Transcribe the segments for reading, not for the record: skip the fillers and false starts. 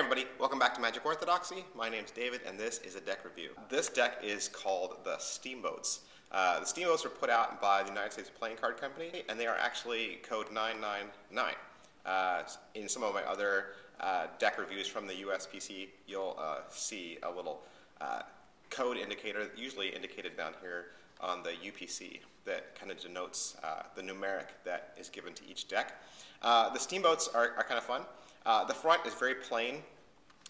everybody, welcome back to Magic Orthodoxy. My name's David and this is a deck review. This deck is called the Steamboats. The Steamboats were put out by the United States Playing Card Company and they are actually code 999. In some of my other deck reviews from the USPCC, you'll see a little code indicator, usually indicated down here on the UPC, that kind of denotes the numeric that is given to each deck. The Steamboats are kind of fun. The front is very plain.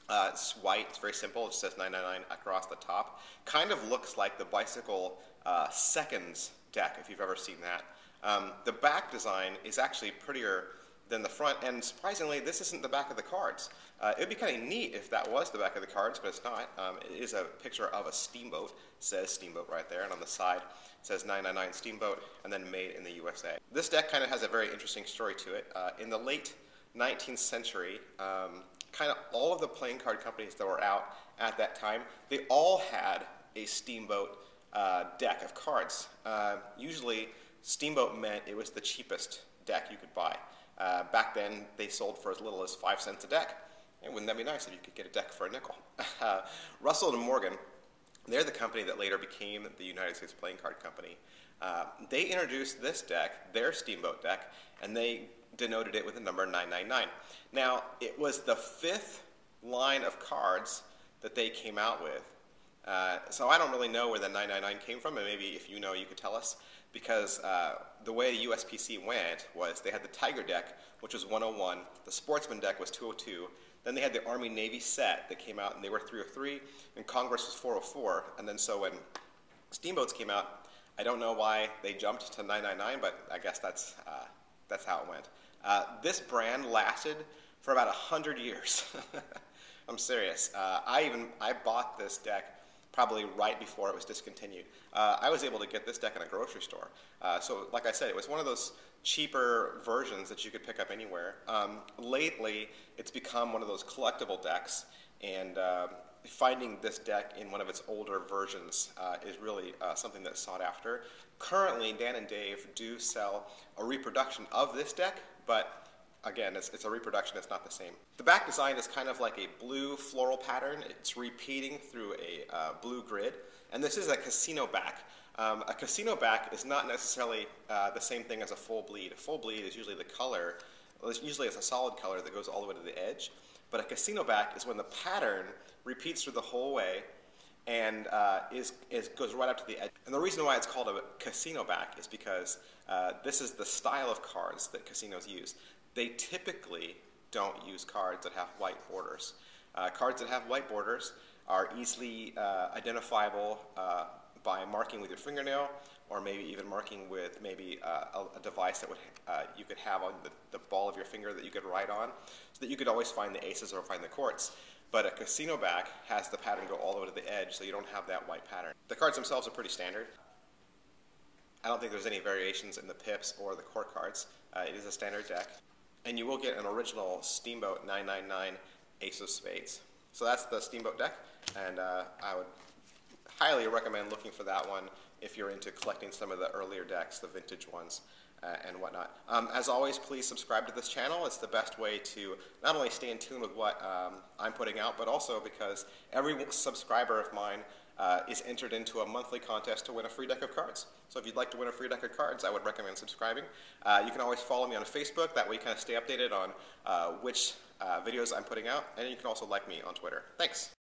It's white, it's very simple, it just says 999 across the top. Kind of looks like the Bicycle Seconds deck, if you've ever seen that. The back design is actually prettier than the front, and surprisingly, this isn't the back of the cards. It would be kind of neat if that was the back of the cards, but it's not. It is a picture of a steamboat. It says Steamboat right there, and on the side it says 999 Steamboat, and then made in the USA. This deck kind of has a very interesting story to it. In the late 19th century, kind of all of the playing card companies that were out at that time, they all had a Steamboat deck of cards. Usually, Steamboat meant it was the cheapest deck you could buy. Back then, they sold for as little as 5 cents a deck. And wouldn't that be nice if you could get a deck for a nickel? Russell and Morgan, they're the company that later became the United States Playing Card Company. They introduced this deck, their Steamboat deck, and they denoted it with the number 999. Now, it was the 5th line of cards that they came out with. So I don't really know where the 999 came from, and maybe if you know, you could tell us, because the way the USPC went was they had the Tiger deck, which was 101, the Sportsman deck was 202, then they had the Army-Navy set that came out, and they were 303, and Congress was 404, and then so when Steamboats came out, I don't know why they jumped to 999, but I guess that's how it went. This brand lasted for about 100 years. I'm serious. I bought this deck probably right before it was discontinued. I was able to get this deck in a grocery store. So like I said, it was one of those cheaper versions that you could pick up anywhere. Lately, it's become one of those collectible decks, and finding this deck in one of its older versions is really something that's sought after. Currently, Dan and Dave do sell a reproduction of this deck, but again, it's a reproduction, it's not the same. The back design is kind of like a blue floral pattern. It's repeating through a blue grid, and this is a casino back. A casino back is not necessarily the same thing as a full bleed. A full bleed is usually the color, usually it's a solid color that goes all the way to the edge, but a casino back is when the pattern repeats through the whole way and goes right up to the edge. And the reason why it's called a casino back is because this is the style of cards that casinos use. They typically don't use cards that have white borders. Cards that have white borders are easily identifiable by marking with your fingernail, or maybe even marking with maybe a device that you could have on the ball of your finger that you could write on, so that you could always find the aces or find the courts. But a casino back has the pattern go all the way to the edge, so you don't have that white pattern. The cards themselves are pretty standard. I don't think there's any variations in the pips or the court cards. It is a standard deck. And you will get an original Steamboat 999 Ace of Spades. So that's the Steamboat deck, and I would highly recommend looking for that one if you're into collecting some of the earlier decks, the vintage ones, and whatnot. As always, please subscribe to this channel. It's the best way to not only stay in tune with what I'm putting out, but also because every subscriber of mine is entered into a monthly contest to win a free deck of cards. So if you'd like to win a free deck of cards, I would recommend subscribing. You can always follow me on Facebook. That way you kind of stay updated on which videos I'm putting out. And you can also like me on Twitter. Thanks.